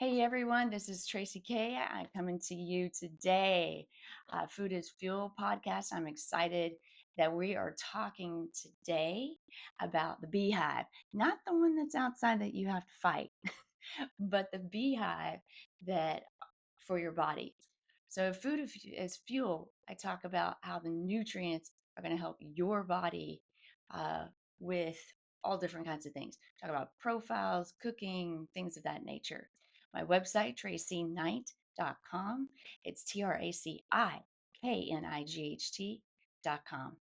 Hey everyone, this is Tracy K. I'm coming to you today. Food is Fuel podcast. I'm excited that we are talking today about the beehive, not the one that's outside that you have to fight, but the beehive that for your body. So, is fuel. I talk about how the nutrients are going to help your body uh, with all different kinds of things. Talk about profiles, cooking, things of that nature. My website, tracyknight.com. It's TRACIKNIGHT.com.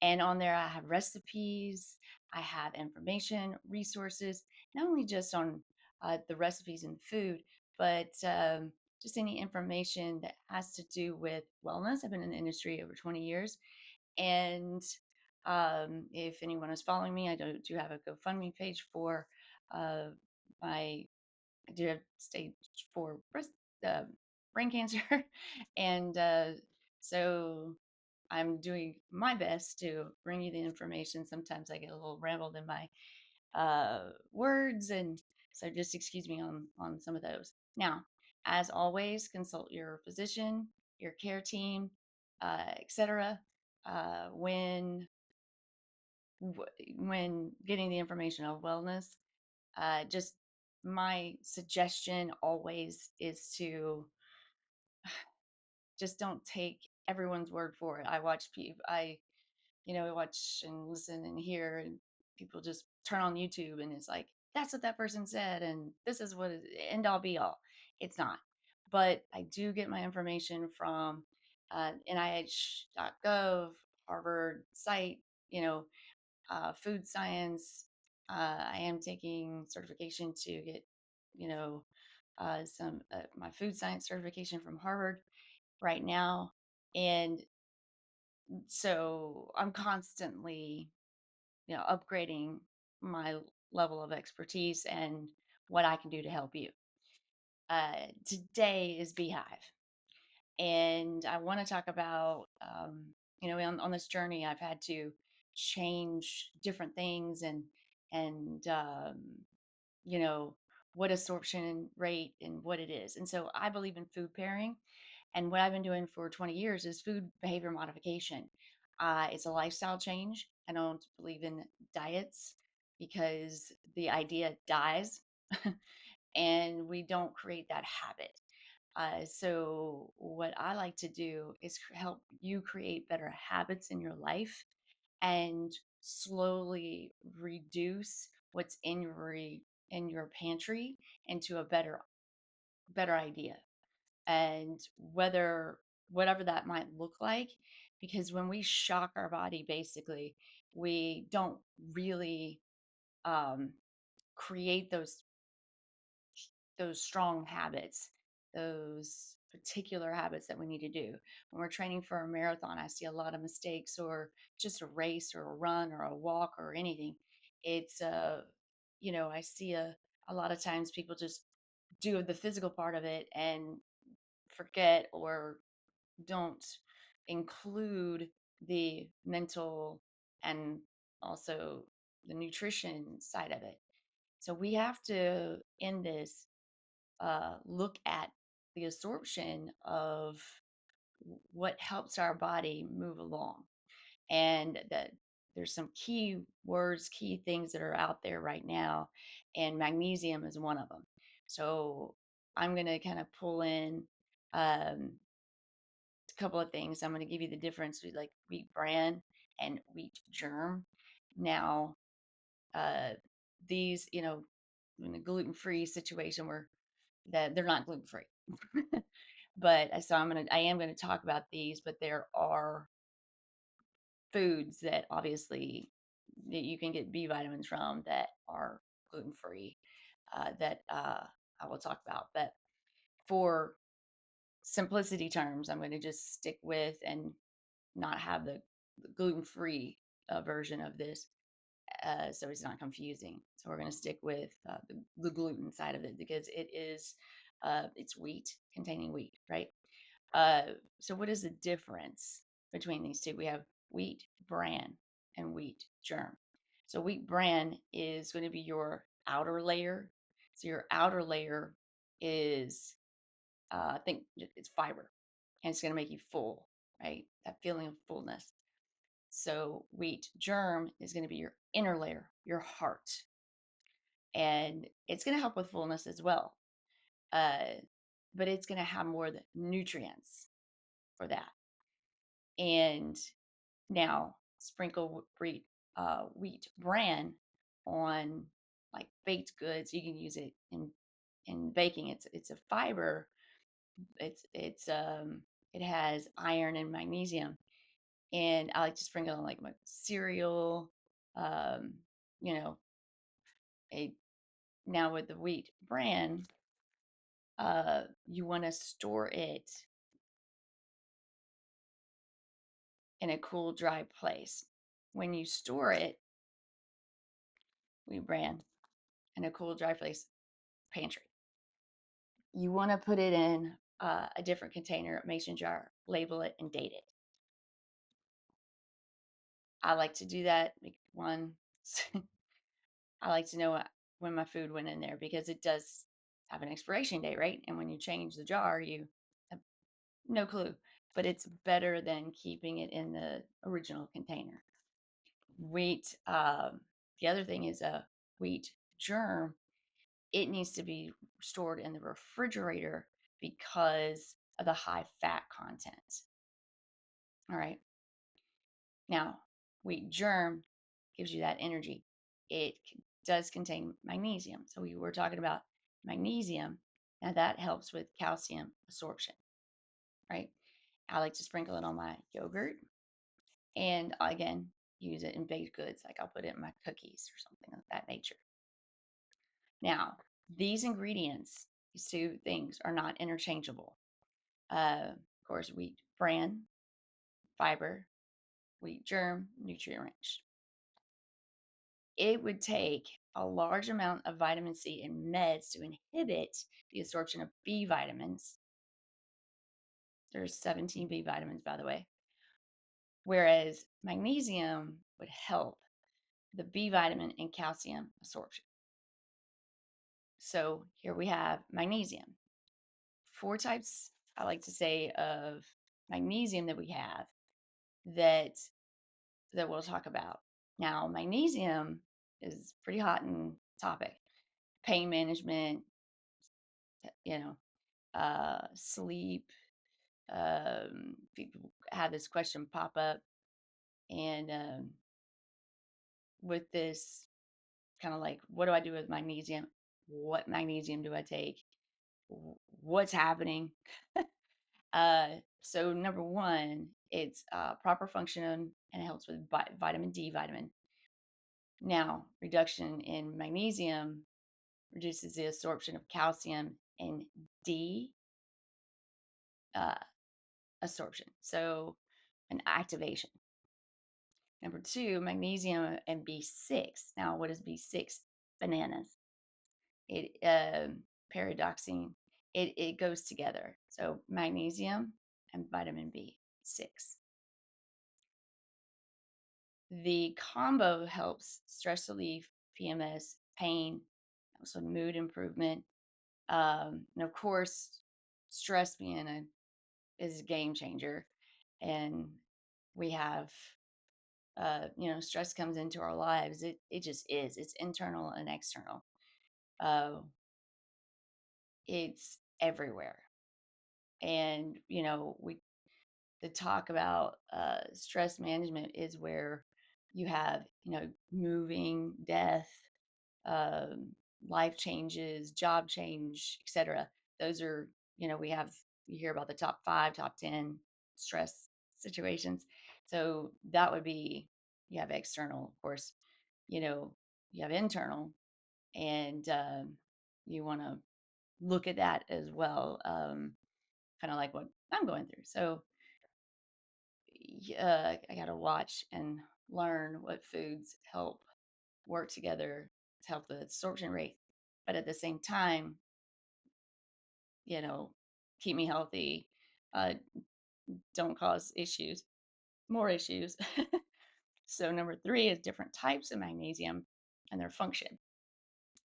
And on there, I have recipes, I have information, resources, not only just on the recipes and food, but just any information that has to do with wellness. I've been in the industry over 20 years. And if anyone is following me, I do have a GoFundMe page for uh, my I do have stage 4 uh, brain cancer, and so I'm doing my best to bring you the information. Sometimes I get a little rambled in my words, and so just excuse me on some of those. Now, as always, consult your physician, your care team, etc. When when getting the information of wellness. Just my suggestion always is to just don't take everyone's word for it. I watch people, I watch and listen and hear, and people just turn on YouTube and it's like, that's what that person said, and this is what is end all be all. It's not. But I do get my information from NIH.gov, Harvard site, you know, food science. I am taking certification to get, some my food science certification from Harvard right now, and so I'm constantly, upgrading my level of expertise and what I can do to help you. Today is Beehive, and I want to talk about, on this journey, I've had to change different things and you know, what absorption rate and what it is. And so I believe in food pairing. And what I've been doing for 20 years is food behavior modification. It's a lifestyle change. I don't believe in diets because the idea dies and we don't create that habit. So, what I like to do is help you create better habits in your life and slowly reduce what's in your pantry into a better idea, and whatever that might look like, because when we shock our body, basically we don't really um, create those strong habits, those particular habits that we need to do. When we're training for a marathon, I see a lot of mistakes, or just a race or a run or a walk or anything. It's I see a lot of times people just do the physical part of it and forget or don't include the mental and also the nutrition side of it. So we have to, in this, look at the absorption of what helps our body move along. And that there's some key words, key things that are out there right now, and magnesium is one of them. So I'm going to kind of pull in um, a couple of things. I'm going to give you the difference between like wheat bran and wheat germ. Now, uh, these, in a gluten-free situation where that they're not gluten-free. But I am gonna talk about these, but there are foods that obviously that you can get B vitamins from that are gluten-free, that I will talk about. But for simplicity terms, I'm going to just stick with and not have the gluten-free version of this, so it's not confusing. So we're going to stick with the gluten side of it because it's wheat, containing wheat, right? So what is the difference between these two? We have wheat bran and wheat germ. So wheat bran is going to be your outer layer. So your outer layer is, I think it's fiber, and it's going to make you full, right? That feeling of fullness. So wheat germ is going to be your inner layer, your heart, and it's going to help with fullness as well. Uh, but it's going to have more of the nutrients for that. And now sprinkle wheat bran on like baked goods. You can use it in baking. It's a fiber. It has iron and magnesium, and I like to sprinkle on like my cereal. Um, you know, a Now with the wheat bran, you want to store it in a cool, dry place. When you store it, wheat bran in a cool, dry place, pantry. You want to put it in a different container, a mason jar, label it, and date it. I like to do that. One, I like to know when my food went in there because it does have an expiration date, right? And when you change the jar, you have no clue. But it's better than keeping it in the original container. Wheat, the other thing is a wheat germ. It needs to be stored in the refrigerator because of the high fat content. All right. Now, wheat germ gives you that energy. It does contain magnesium. So we were talking about magnesium. Now that helps with calcium absorption, right? I like to sprinkle it on my yogurt and again, use it in baked goods. Like I'll put it in my cookies or something of that nature. Now, these ingredients, these two things are not interchangeable. Of course, wheat bran, fiber, wheat germ, nutrient rich. It would take a large amount of vitamin C and meds to inhibit the absorption of B vitamins. There's 17 B vitamins, by the way. Whereas magnesium would help the B vitamin and calcium absorption. So here we have magnesium. 4 types, I like to say, of magnesium that we have that we'll talk about. Now, magnesium is pretty hot in topic. Pain management, you know, sleep. People have this question pop up, and with this kind of like, what do I do with magnesium? What magnesium do I take? What's happening? So number one, it's proper function and it helps with vitamin D vitamin. Now, reduction in magnesium reduces the absorption of calcium and D uh, absorption. So an activation. Number two, magnesium and B6. Now, what is B6? Bananas. It paradoxing. It goes together. So magnesium and vitamin B6. The combo helps stress relief, PMS, pain, also mood improvement, and of course, stress being is a game changer. And we have, stress comes into our lives. It just is. It's internal and external. Uh, it's everywhere. And we the talk about stress management is where you have moving, death, um, life changes, job change, etc. Those are, we have, you hear about the top 5, top 10 stress situations. So that would be, you have external, of course, you have internal, and you want to look at that as well, kind of like what I'm going through. So I got to watch and learn what foods help work together to help the absorption rate, but at the same time, you know, keep me healthy, uh, don't cause issues, more issues. So number three is different types of magnesium and their function.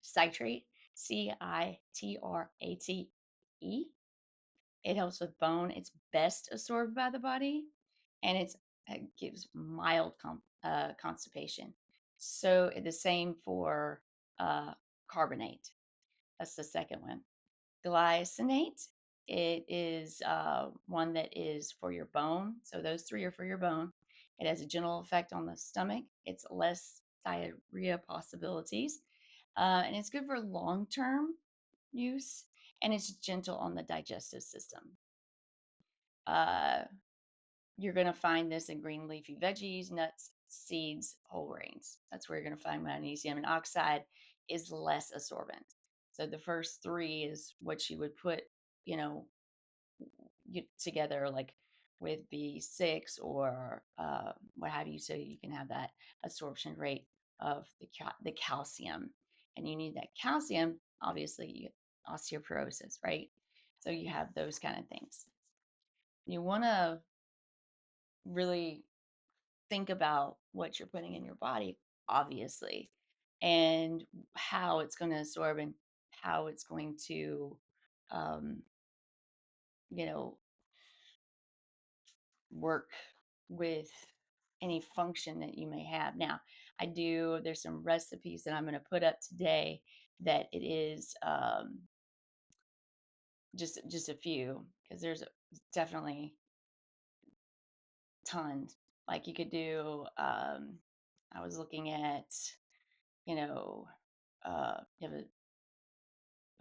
Citrate citrate. It helps with bone. It's best absorbed by the body, and it gives mild constipation. So the same for carbonate. That's the second one. Glycinate. It is one that is for your bone. So those three are for your bone. It has a gentle effect on the stomach. It's less diarrhea possibilities, and it's good for long-term use. And it's gentle on the digestive system. Uh, you're going to find this in green leafy veggies, nuts, seeds, whole grains. That's where you're going to find magnesium. And oxide is less absorbent. So the first three is what you would put, you know, together like with B6 or what have you, so you can have that absorption rate of the calcium. And you need that calcium, obviously, osteoporosis, right? So you have those kind of things. You want to really think about what you're putting in your body, obviously, and how it's going to absorb and how it's going to, um, you know, work with any function that you may have. Now, there's some recipes that I'm going to put up today that it is just a few, because there's definitely tons. Like you could do, I was looking at, you know, you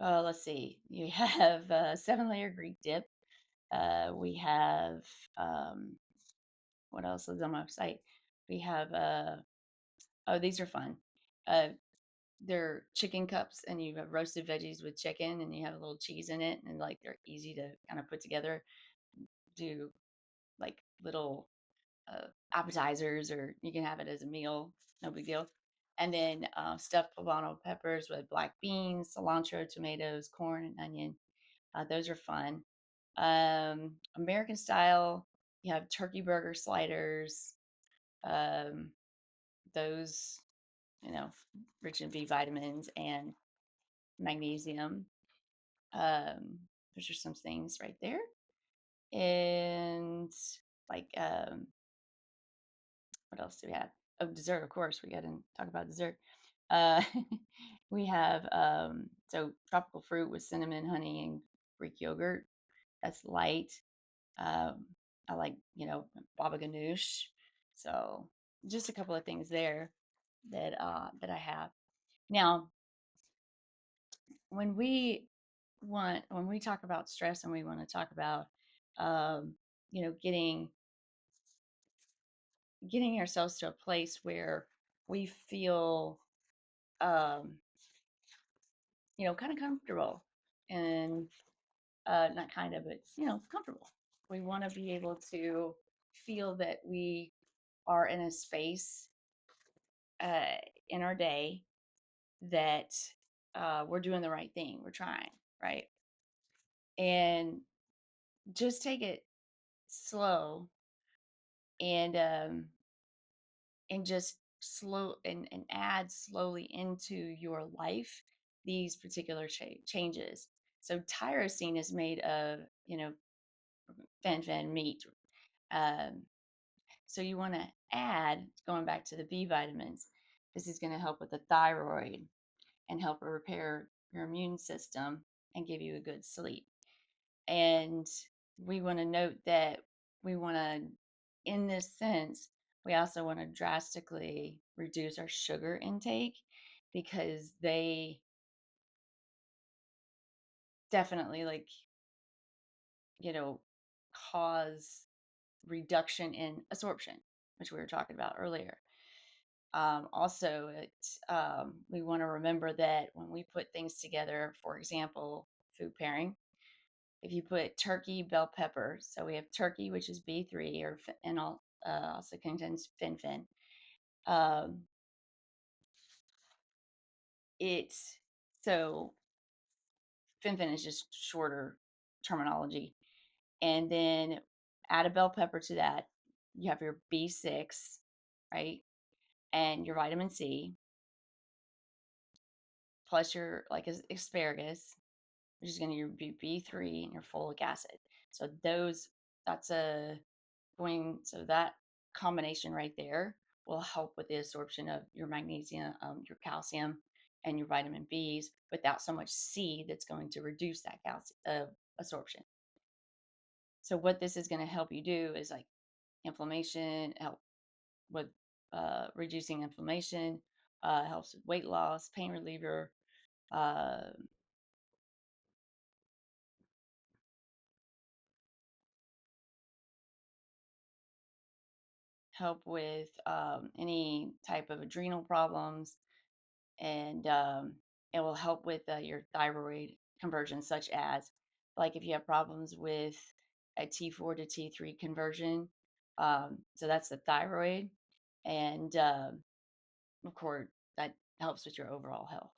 have let's see, you have a 7 layer Greek dip. We have, um, what else is on my site? We have, oh, these are fun. Uh, they're chicken cups, and you have roasted veggies with chicken, and you have a little cheese in it, and like they're easy to kind of put together. Do like little appetizers, or you can have it as a meal, no big deal. And then stuffed poblano peppers with black beans, cilantro, tomatoes, corn, and onion. Those are fun. American style, you have turkey burger sliders. Um, those, you know, rich in B vitamins and magnesium. Um, those are some things right there. And like, what else do we have? Oh, dessert, of course. We got to talk about dessert. Uh, we have so tropical fruit with cinnamon, honey, and Greek yogurt. That's light. I like, baba ganoush. So just a couple of things there that I have. Now, when we talk about stress, and we want to talk about um, getting ourselves to a place where we feel um, kind of comfortable, and not kind of, but comfortable. We want to be able to feel that we are in a space uh, in our day that we're doing the right thing, we're trying, right? And just take it slow, and just and add slowly into your life these particular changes. So tyrosine is made of, fen meat. Um, so you want to add, going back to the B vitamins, this is going to help with the thyroid and help repair your immune system and give you a good sleep. And we want to note that we want to, in this sense, we also want to drastically reduce our sugar intake, because they definitely, like, you know, cause reduction in absorption, which we were talking about earlier. Also, we want to remember that when we put things together, for example, food pairing, if you put turkey, bell pepper, so we have turkey, which is B3, and also contains fen. Um, it's so fen is just shorter terminology, and then add a bell pepper to that. You have your B6, right, and your vitamin C, plus your like asparagus, which is going to be B3 and your folic acid. So that's a so that combination right there will help with the absorption of your magnesium, your calcium, and your vitamin Bs without so much C that's going to reduce that calcium absorption. So what this is going to help you do is like inflammation, help with reducing inflammation, helps with weight loss, pain reliever, uh, help with any type of adrenal problems, and it will help with your thyroid conversion, such as like if you have problems with a T4 to T3 conversion. So that's the thyroid, and of course that helps with your overall health.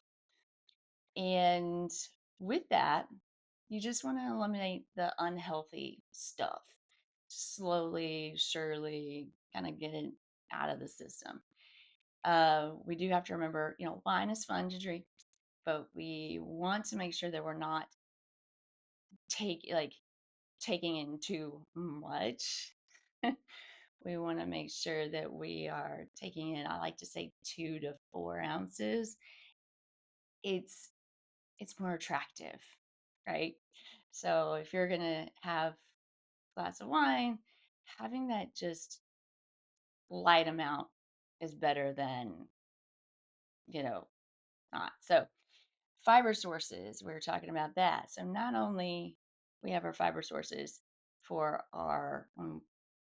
And with that, you just want to eliminate the unhealthy stuff slowly, surely, kind of get it out of the system. We do have to remember, wine is fun to drink, but we want to make sure that we're not taking in too much. We want to make sure that we are taking in, I like to say 2 to 4 ounces. It's it's more attractive, right? So if you're gonna have a glass of wine, having that just light amount is better than, you know, not. So fiber sources, we were talking about that. So not only we have our fiber sources for our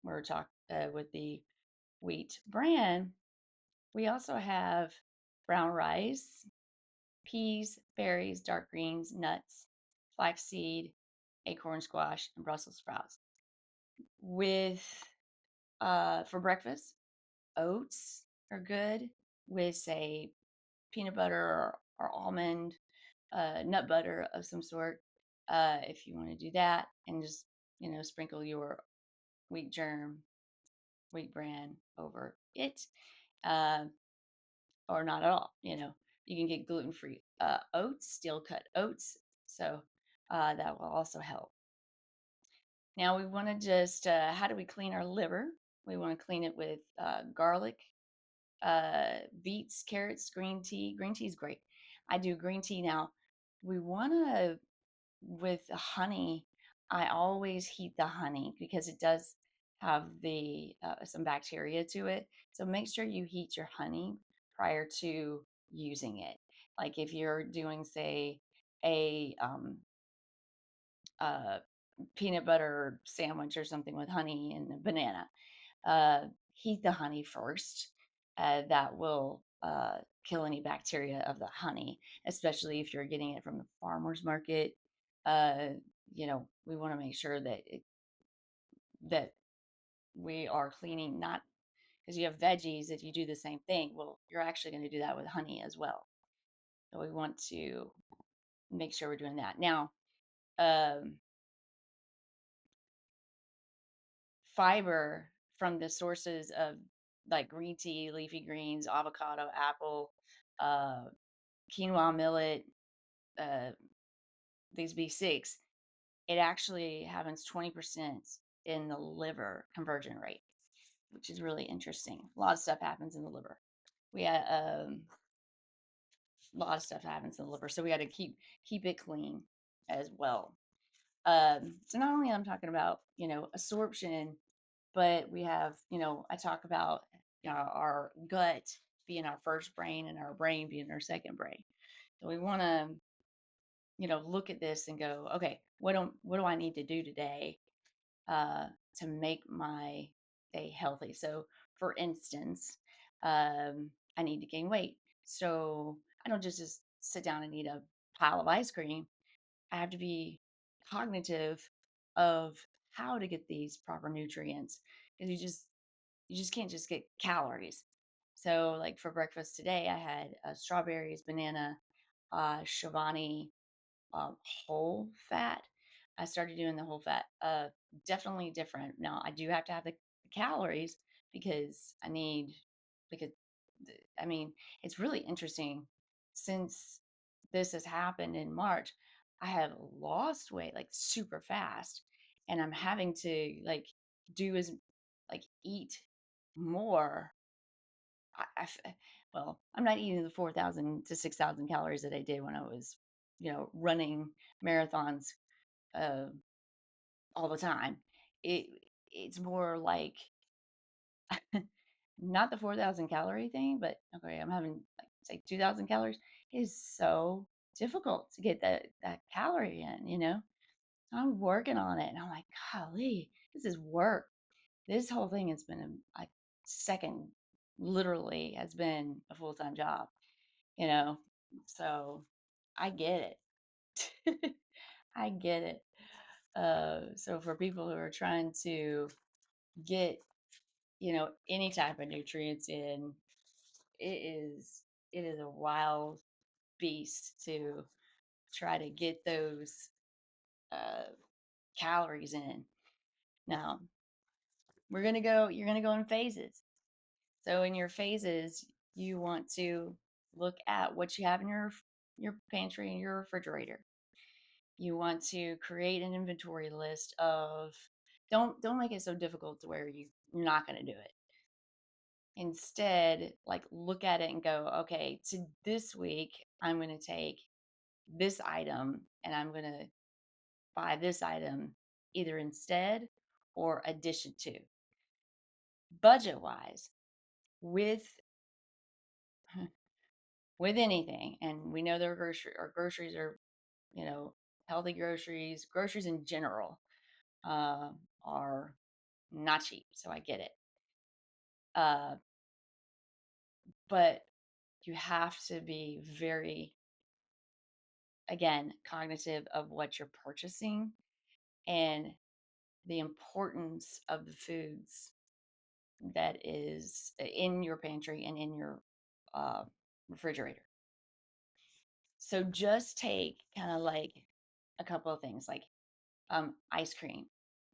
we're talking with the wheat bran, we also have brown rice, peas, berries, dark greens, nuts, flaxseed, acorn squash, and Brussels sprouts. With for breakfast, oats are good with say peanut butter or almond nut butter of some sort, if you want to do that, and just sprinkle your wheat germ, wheat bran over it, uh, or not at all. You can get gluten free oats, steel cut oats, so that will also help. Now we want to just how do we clean our liver? We want to clean it with garlic, beets, carrots, green tea. Green tea is great. I do green tea now. We want to with honey, I always heat the honey because it does have the some bacteria to it. So make sure you heat your honey prior to using it. Like if you're doing, say, a uh, peanut butter sandwich or something with honey and a banana, uh, heat the honey first. That will kill any bacteria of the honey, especially if you're getting it from the farmer's market. Uh, we want to make sure that we are cleaning, not because you have veggies that you do the same thing. Well, you're actually going to do that with honey as well. So we want to make sure we're doing that. Now, um, fiber from the sources of like green tea, leafy greens, avocado, apple, uh, quinoa, millet, uh, these B6, it actually happens 20% in the liver conversion rate, which is really interesting. A lot of stuff happens in the liver. We had a lot of stuff happens in the liver, so we got to keep it clean as well. So not only I'm talking about absorption, but we have I talk about our gut being our first brain and our brain being our second brain. So we want to look at this and go, okay, what do I need to do today uh, to make my day healthy? So, for instance, I need to gain weight. So I don't just sit down and eat a pile of ice cream. I have to be cognitive of how to get these proper nutrients because you just can't just get calories. So, like for breakfast today, I had strawberries, banana, Shivani, whole fat. I started doing the whole fat. Definitely different. Now I do have to have the calories because I need because I mean it's really interesting since this has happened in March, I have lost weight like super fast, and I'm having to like do as like eat more. Well, I'm not eating the 4,000 to 6,000 calories that I did when I was, running marathons uh, all the time. It it's more like not the 4,000 calorie thing, but okay, I'm having like say 2,000 calories. It is so difficult to get that calorie in. I'm working on it, and I'm like, golly, this is work. This whole thing has been a second, literally has been a full-time job, you know. So I get it. I get it. So for people who are trying to get, any type of nutrients in, it is it is a wild beast to try to get those uh, calories in. Now you're gonna go in phases. So in your phases, you want to look at what you have in your pantry and your refrigerator. You want to create an inventory list of don't make it so difficult to where you're not going to do it. Instead, like look at it and go, okay, to this week, I'm going to take this item and I'm going to buy this item either instead or addition to. Budget wise, with with anything, and we know their groceries are, you know, healthy groceries in general, uh, are not cheap. So I get it. Uh, but you have to be very, again, cognitive of what you're purchasing and the importance of the foods that is in your pantry and in your uh, refrigerator. So just take kind of like a couple of things like ice cream,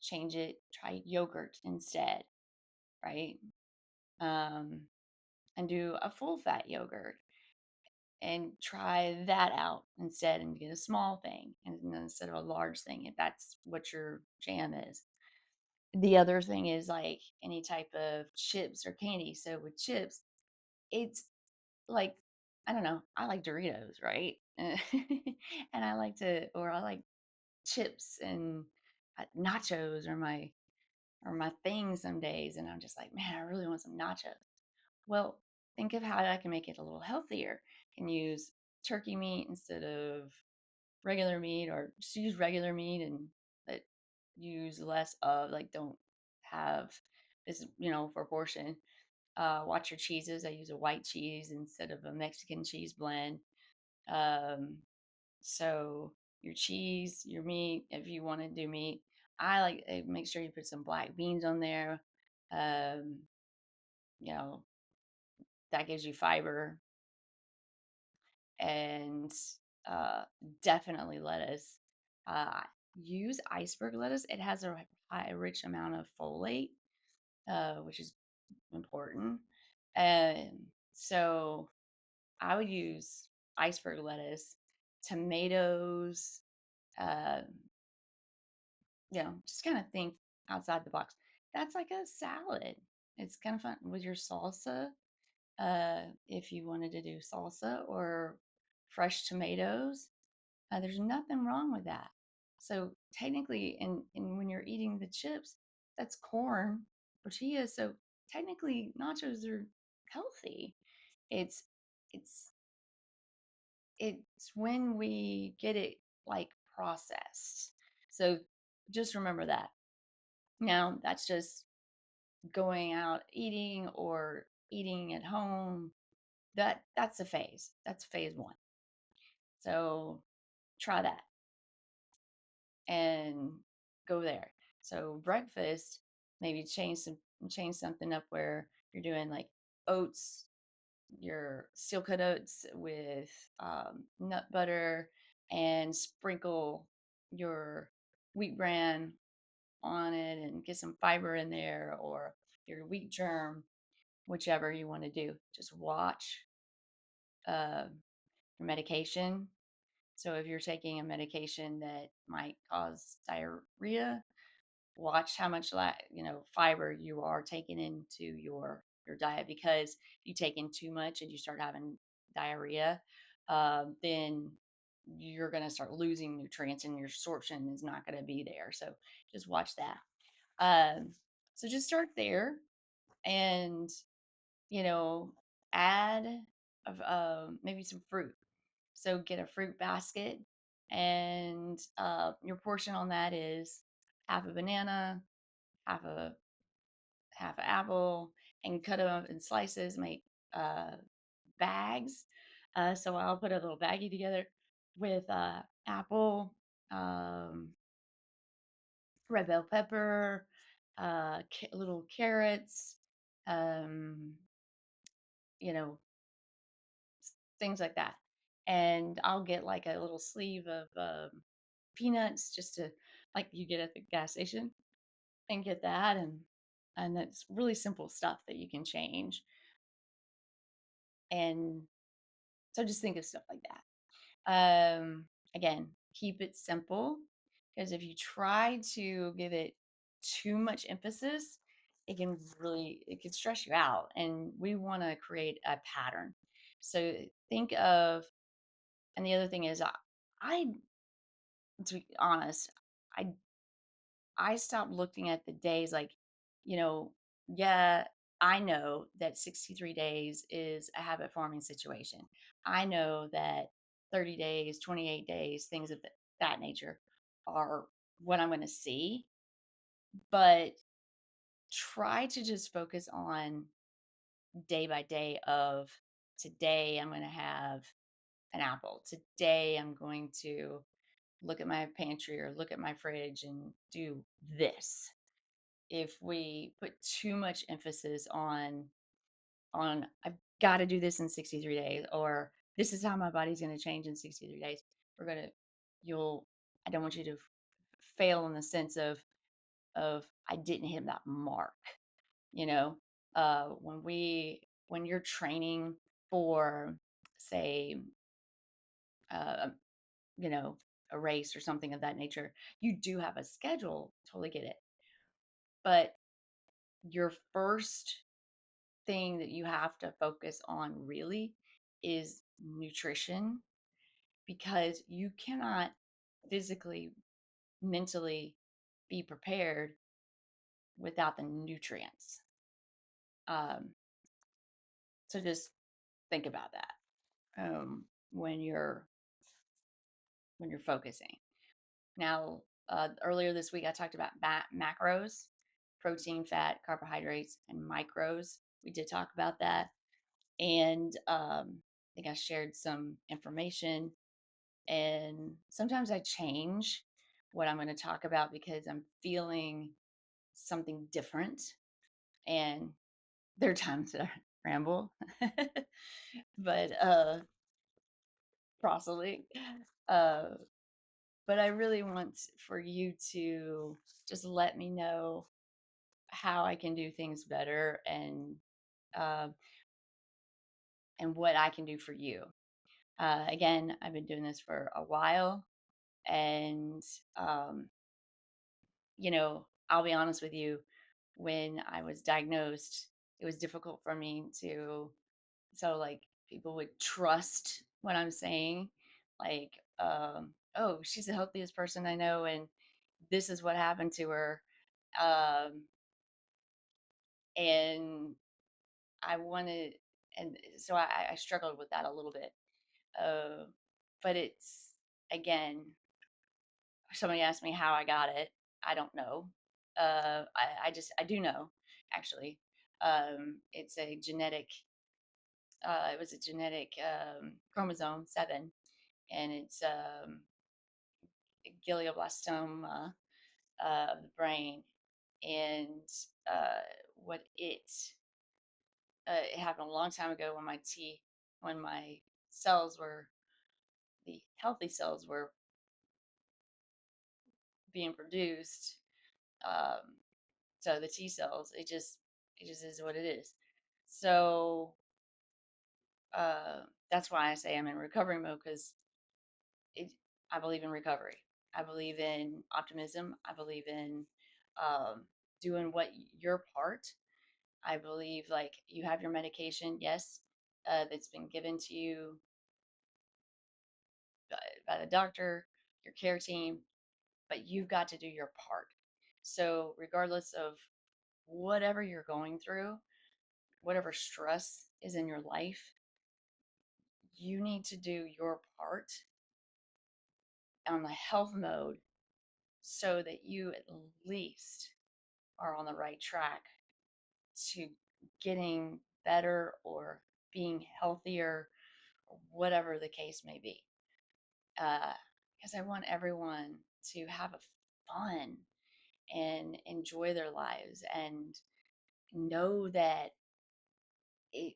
change it, try yogurt instead, right? Um, and do a full fat yogurt and try that out instead and get a small thing and instead of a large thing if that's what your jam is. The other thing is like any type of chips or candy. So with chips, it's like I don't know, I like Doritos, right? And I like chips and nachos are my thing some days and I'm just like, man, I really want some nachos. Well, think of how I can make it a little healthier. Can use turkey meat instead of regular meat, or just use regular meat and but use less of like don't have this, proportion. Watch your cheeses. I use a white cheese instead of a Mexican cheese blend. Um, so your cheese, your meat, if you want to do meat, I like make sure you put some black beans on there. Um, you know, that gives you fiber and uh, definitely lettuce. Uh, use iceberg lettuce. It has a high, rich amount of folate, which is important. And so I would use iceberg lettuce, tomatoes, uh, just kind of think outside the box. That's like a salad. It's kind of fun with your salsa. If you wanted to do salsa or fresh tomatoes, there's nothing wrong with that. So technically, and when you're eating the chips, that's corn, tortillas. So technically, nachos are healthy. It's it's it's when we get it like processed. So just remember that. Now that's just going out eating or eating at home. That's a phase. That's phase one. So try that and go there. So breakfast, maybe change something up where you're doing like oats, your steel cut oats with nut butter, and sprinkle your wheat bran on it and get some fiber in there, or your wheat germ, whichever you want to do. Just watch uh, your medication. So if you're taking a medication that might cause diarrhea, watch how much fiber you are taking into your diet, because if you take in too much and you start having diarrhea, then you're going to start losing nutrients and your absorption is not going to be there. So just watch that. um, so just start there, and you know add of maybe some fruit. So get a fruit basket, and your portion on that is half a banana, half a half an apple, and cut them up in slices. Make uh, bags. So I'll put a little baggie together with apple, um, red bell pepper, little carrots, um, you know, things like that. And I'll get like a little sleeve of peanuts, just to like you get at the gas station, and get that. And that's really simple stuff that you can change. And so just think of stuff like that. Again, keep it simple, because if you try to give it too much emphasis, it can stress you out. And we want to create a pattern. So think of, and the other thing is, I to be honest, I I stopped looking at the days like, you know, yeah, I know that 63 days is a habit forming situation. I know that 30 days, 28 days, things of that nature are what I'm going to see. But try to just focus on day by day of, today I'm going to have an apple. Today I'm going to look at my pantry or look at my fridge and do this. If we put too much emphasis on I've got to do this in 63 days, or this is how my body's going to change in 63 days, we're going to you'll I don't want you to fail in the sense of I didn't hit that mark, you know. When you're training for, say, uh, you know, a race or something of that nature, you do have a schedule, totally get it. But your first thing that you have to focus on really is nutrition, because you cannot physically, mentally be prepared without the nutrients. Um, so just think about that when you're focusing. Now, earlier this week, I talked about macros, protein, fat, carbohydrates, and micros. We did talk about that. And I think I shared some information. And sometimes I change what I'm going to talk about because I'm feeling something different. And there are times that I ramble, but possibly. Uh, but I really want for you to just let me know how I can do things better, uh, and what I can do for you. Again, I've been doing this for a while, and um, I'll be honest with you. When I was diagnosed, it was difficult for me to, so like people would trust what I'm saying, like, oh, she's the healthiest person I know, and this is what happened to her. Um, and I wanted, and so I struggled with that a little bit. Uh, but it's, again, somebody asked me how I got it. I don't know. I do know, actually. It's a genetic, it was a genetic chromosome 7, and it's glioblastoma of the brain. And uh, what it happened a long time ago when when my cells were, the healthy cells were being produced. Um, so the T cells, it just is what it is. So that's why I say I'm in recovery mode, because it, I believe in recovery. I believe in optimism. I believe in um, doing what your part. I believe like you have your medication, yes, that's been given to you by the doctor, your care team, but you've got to do your part. So, regardless of whatever you're going through, whatever stress is in your life, you need to do your part on the health mode so that you at least are on the right track to getting better or being healthier or whatever the case may be. Because I want everyone to have a fun and enjoy their lives and know that it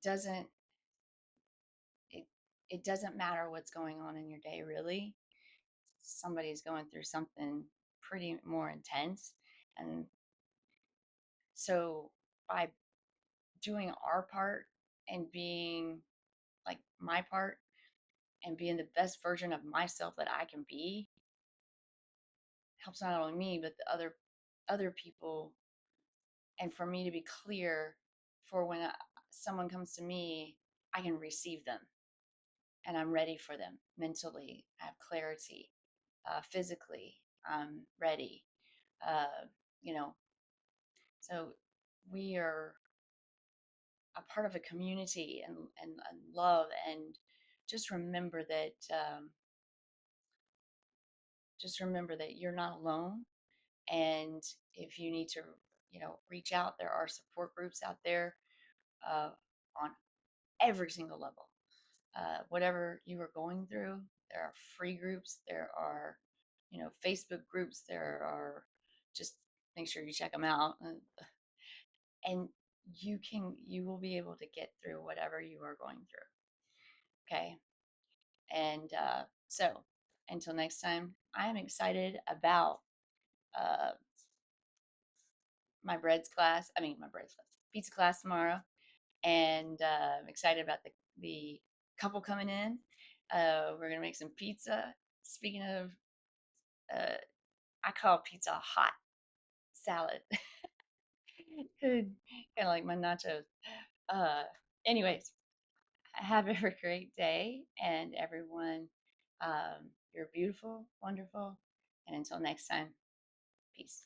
doesn't it, it doesn't matter what's going on in your day really. Somebody's going through something pretty more intense, and so by doing our part and being like my part and being the best version of myself that I can be helps not only me but the other people, and for me to be clear for when someone comes to me, I can receive them and I'm ready for them mentally. I have clarity, physically, I'm ready. Uh, you know, so we are a part of a community and love, and just remember that you're not alone. And if you need to, reach out, there are support groups out there uh, on every single level. Whatever you are going through, there are free groups, there are, Facebook groups, there are, just make sure you check them out. And you will be able to get through whatever you are going through. Okay. And so until next time, I am excited about uh, my breads class, pizza class tomorrow. And I'm excited about the couple coming in. We're gonna make some pizza. Speaking of, uh, I call pizza a hot salad, kind of like my nachos. Uh, anyways, have a great day, and everyone, you're beautiful, wonderful, and until next time, peace.